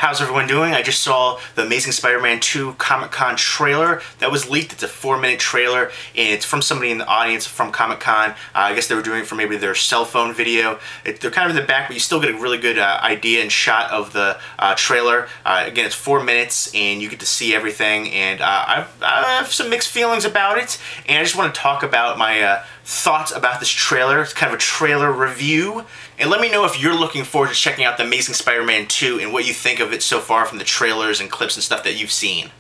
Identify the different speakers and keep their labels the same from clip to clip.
Speaker 1: How's everyone doing? I just saw the Amazing Spider-Man 2 Comic-Con trailer that was leaked. It's a 4-minute trailer, and it's from somebody in the audience from Comic-Con. I guess they were doing it for maybe their cell phone video. They're kind of in the back, but you still get a really good idea and shot of the trailer. Again, it's 4 minutes, and you get to see everything, and I have some mixed feelings about it, and I just want to talk about my thoughts about this trailer. It's kind of a trailer review, and let me know if you're looking forward to checking out the Amazing Spider-Man 2 and what you think of it so far from the trailers and clips and stuff that you've seen.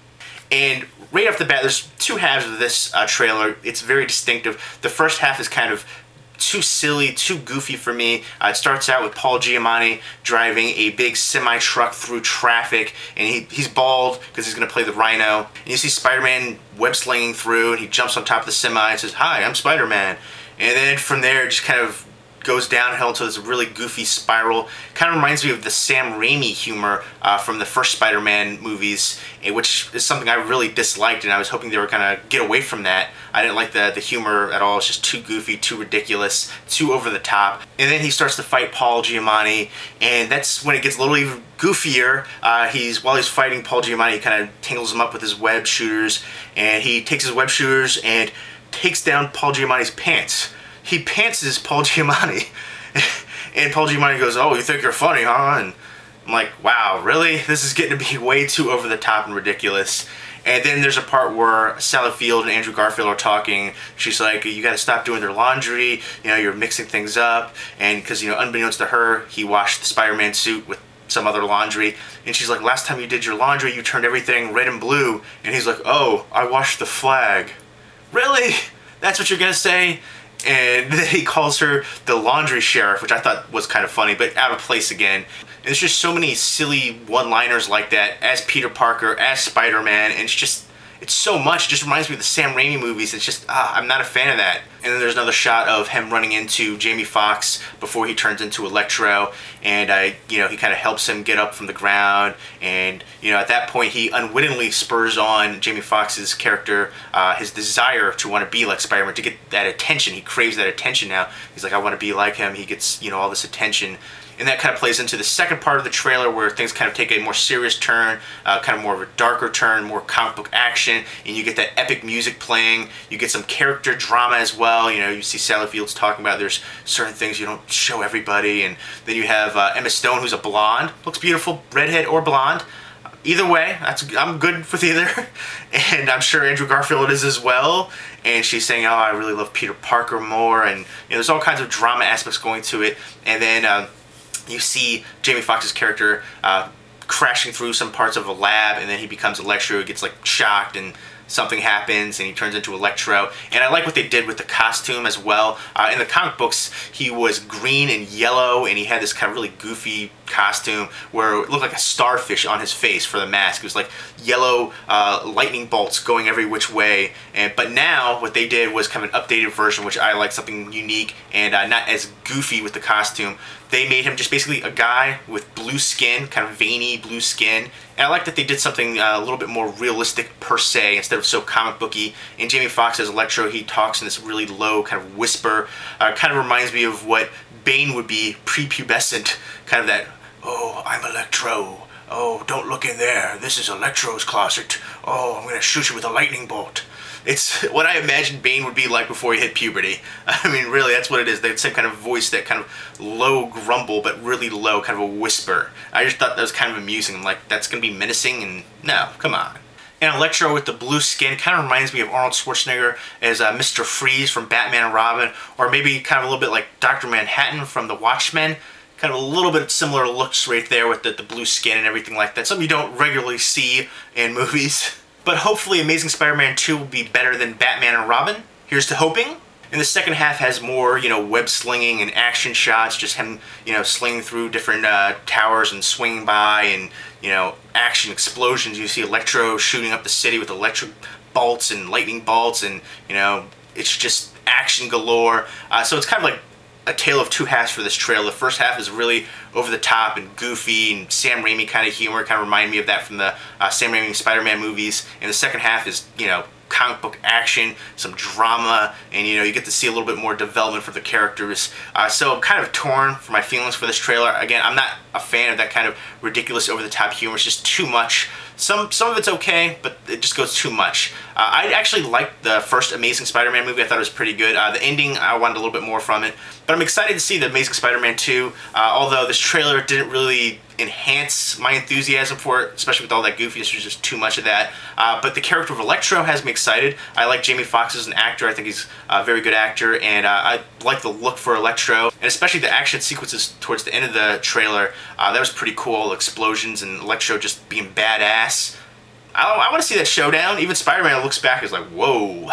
Speaker 1: And right off the bat, there's two halves of this trailer. It's very distinctive. The first half is kind of too silly, too goofy for me. It starts out with Paul Giamatti driving a big semi-truck through traffic, and he's bald because he's going to play the Rhino. And you see Spider-Man web-slinging through, and he jumps on top of the semi and says, "Hi, I'm Spider-Man." And then from there, it just kind of goes downhill to this really goofy spiral. Kind of reminds me of the Sam Raimi humor from the first Spider-Man movies, which is something I really disliked, and I was hoping they were gonna get away from that. I didn't like the humor at all. It's just too goofy, too ridiculous, too over the top. And then he starts to fight Paul Giamatti, and that's when it gets a little even goofier. While he's fighting Paul Giamatti, he kind of tangles him up with his web shooters, and he takes his web shooters and takes down Paul Giamatti's pants. He pantses Paul Giamatti, and Paul Giamatti goes, "Oh, you think you're funny, huh?" And I'm like, wow, really? This is getting to be way too over the top and ridiculous. And then there's a part where Sally Field and Andrew Garfield are talking. She's like, "You got to stop doing their laundry. You know, you're mixing things up." And because, you know, unbeknownst to her, he washed the Spider-Man suit with some other laundry. And she's like, "Last time you did your laundry, you turned everything red and blue." And he's like, "Oh, I washed the flag." Really? That's what you're gonna say? And then he calls her the laundry sheriff, which I thought was kind of funny, but out of place again. And there's just so many silly one-liners like that as Peter Parker, as Spider-Man, and it's so much. It just reminds me of the Sam Raimi movies. It's just, I'm not a fan of that. And then there's another shot of him running into Jamie Foxx before he turns into Electro, and you know, he kind of helps him get up from the ground, and you know, at that point he unwittingly spurs on Jamie Foxx's character, his desire to want to be like Spider-Man, to get that attention. He craves that attention now. He's like, "I want to be like him." He gets, you know, all this attention. And that kind of plays into the second part of the trailer, where things kind of take a more serious turn, kind of more of a darker turn, more comic book action, and you get that epic music playing. You get some character drama as well. You know, you see Sally Fields talking about there's certain things you don't show everybody, and then you have Emma Stone, who's a blonde, looks beautiful, redhead or blonde. Either way, I'm good with either, and I'm sure Andrew Garfield is as well. And she's saying, "Oh, I really love Peter Parker more," and you know, there's all kinds of drama aspects going to it. And then you see Jamie Foxx's character crashing through some parts of a lab, and then he becomes Electro. He gets like shocked, and something happens, and he turns into Electro. And I like what they did with the costume as well. In the comic books, he was green and yellow, and he had this kind of really goofy costume where it looked like a starfish on his face for the mask. It was like yellow lightning bolts going every which way. But now what they did was kind of an updated version, which I like, something unique and not as goofy with the costume. They made him just basically a guy with blue skin, kind of veiny blue skin. And I like that they did something a little bit more realistic per se, instead of so comic booky. And Jamie Foxx as Electro, he talks in this really low kind of whisper. Kind of reminds me of what Bane would be prepubescent. Kind of that, "Oh, I'm Electro. Oh, don't look in there. This is Electro's closet. Oh, I'm going to shoot you with a lightning bolt." It's what I imagined Bane would be like before he hit puberty. I mean, really, that's what it is. That same kind of voice, that kind of low grumble, but really low, kind of a whisper. I just thought that was kind of amusing. I'm like, that's going to be menacing, and no, come on. And Electro with the blue skin kind of reminds me of Arnold Schwarzenegger as Mr. Freeze from Batman and Robin, or maybe kind of a little bit like Dr. Manhattan from The Watchmen. Kind of a little bit similar looks right there with the blue skin and everything like that. Something you don't regularly see in movies. But hopefully Amazing Spider-Man 2 will be better than Batman and Robin. Here's to hoping. And the second half has more, you know, web slinging and action shots, just him, you know, slinging through different towers and swinging by, and, you know, action explosions. You see Electro shooting up the city with electric bolts and lightning bolts, and, you know, it's just action galore. So it's kind of like a tale of two halves for this trailer. The first half is really over the top and goofy and Sam Raimi kind of humor, kind of remind me of that from the Sam Raimi Spider-Man movies. And the second half is, you know, comic book action, some drama, and you get to see a little bit more development for the characters. So I'm kind of torn for my feelings for this trailer. Again, I'm not a fan of that kind of ridiculous, over-the-top humor. It's just too much. Some of it's okay, but it just goes too much. I actually liked the first Amazing Spider-Man movie. I thought it was pretty good. The ending, I wanted a little bit more from it. But I'm excited to see the Amazing Spider-Man 2, although this trailer didn't really enhance my enthusiasm for it, especially with all that goofiness. There's just too much of that. But the character of Electro has me excited. I like Jamie Foxx as an actor. I think he's a very good actor, and I like the look for Electro, and especially the action sequences towards the end of the trailer. That was pretty cool. Explosions and Electro just being badass. I want to see that showdown. Even Spider-Man looks back and is like, whoa.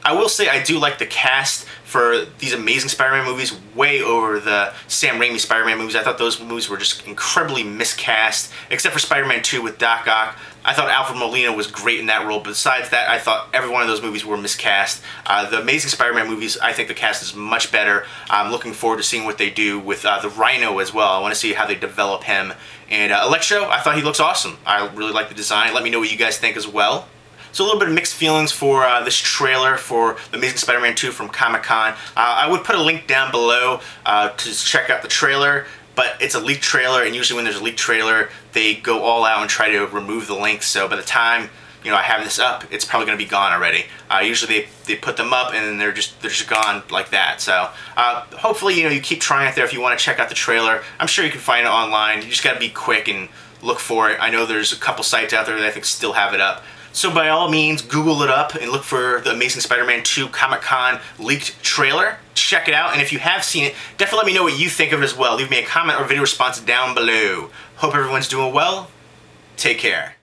Speaker 1: I will say I do like the cast for these Amazing Spider-Man movies way over the Sam Raimi Spider-Man movies. I thought those movies were just incredibly miscast, except for Spider-Man 2 with Doc Ock. I thought Alfred Molina was great in that role, but besides that, I thought every one of those movies were miscast. The Amazing Spider-Man movies, I think the cast is much better. I'm looking forward to seeing what they do with the Rhino as well. I want to see how they develop him. And Electro, I thought he looks awesome. I really like the design. Let me know what you guys think as well. So a little bit of mixed feelings for this trailer for The Amazing Spider-Man 2 from Comic-Con. I would put a link down below to check out the trailer, but it's a leaked trailer, and usually when there's a leaked trailer, they go all out and try to remove the links. So by the time I have this up, it's probably going to be gone already. Usually they put them up and then they're just gone like that. So hopefully you keep trying it there if you want to check out the trailer. I'm sure you can find it online. You just got to be quick and look for it. I know there's a couple sites out there that I think still have it up. So by all means, Google it up and look for the Amazing Spider-Man 2 Comic-Con leaked trailer. Check it out, and if you have seen it, definitely let me know what you think of it as well. Leave me a comment or video response down below. Hope everyone's doing well. Take care.